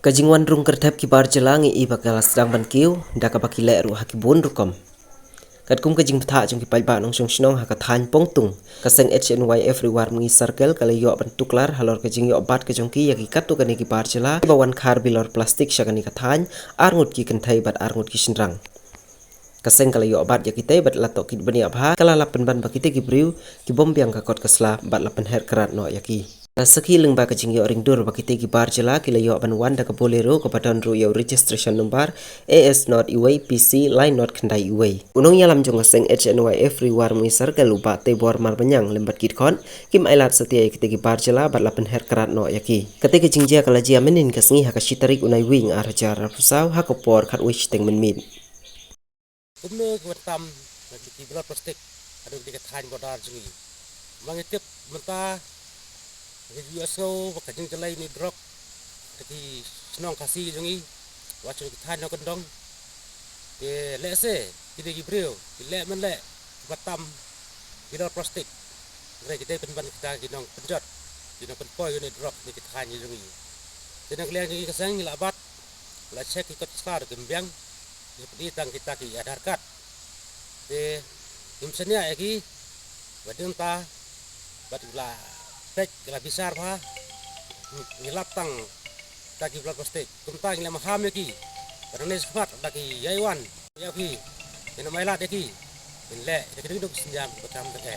Kajingwan rung kertep kibar jelangi iba kelas sedang ban kiu daka baki le ru haki bun rukom. Kat kum kajing peta jung ki palba nong song snong haka than pongtung. Kaseng HNY everywhere mungi circle kala yo ban tuklar halor kajing yo bat kajong ki yaki katu kani kibar jela bawan khar bilor plastik syakani kathan arngut ki kentai bat arngut ki shinrang. Kaseng kala yo bat yaki tay bat latok ki bani abha kala lapen ban bakite ki briu ki bom biang kakot kasla bat lapen her kerat no yaki. Saki leng ba kajing yo ring dur bakite ki bar jela kila yo ban wanda ka bolero ka badan ru yo registration number AS not iway PC line not kendai iway. Unong yalam jong kaseng HNY everywhere mungi sargal uba te bor mar banyang lembat kit kon kim ailat setia kite ki bar jela bat lapen her kerat no yaki. Kate kajing jia kala jia menin kasngi haka shitarik unai wing ar jar pusau haka por khat wish teng men min. Kumno kwetam di blood plastik aduh di kathan bodar jungi mangitip menta USO bakajing jalai ni drop jadi senong kasih jungi wacun kathan no kendong de lese kita gibril le men le batam blood plastik ngre kita penban kita ginong penjot ginong penpoi ni drop ni kathan jungi jadi kalian jungi kasang ni labat la cek ikut star gembiang di tang kita ki adhar card de imsenia eki badung ta batula tek la bisar pha ngilap tang taki blood plastik kumta ngila maham eki karena sepat taki yaiwan yaki ina mailat eki inle eki duduk senjam betam teke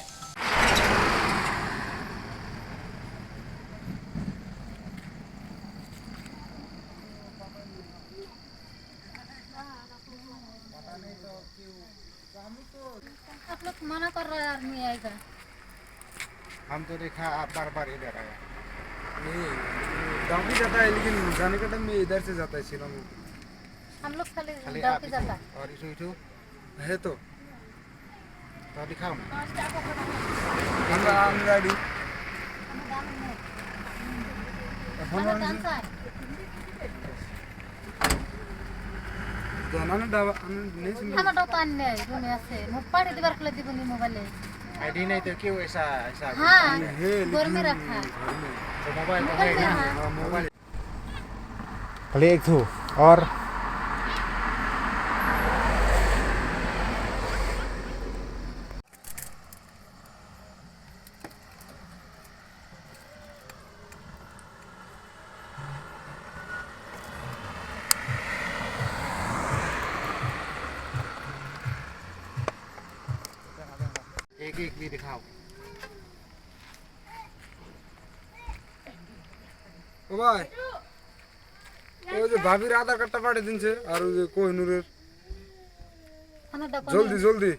आप लोग मना कर रहे हैं आदमी आएगा। हम तो देखा आप बार बार इधर आया नहीं गाँव भी जाता है लेकिन जाने का टाइम में इधर से जाता है शिलोंग हम लोग खाली खाली गाँव आप की ही जाता और इशू है तो दिखाओ ना हम गाड़ी जाना ना दावा नहीं सुन हम डॉक्टर ने दुनिया से मुप्पाड़ी दीवार के लिए दीबुनी मोबाइल है आईडी नहीं तो क्यों ऐसा ऐसा हाँ घर में रखा है तो मोबाइल तो है मोबाइल ना हाँ। हाँ, मोबाइल खाली एक थू और एक एक भी दिखाओ ओ भाई ओ जो भाभी आधार कार्ड पाठे दिन से और जो कोहिनूर हम डॉक्टर जल्दी जल्दी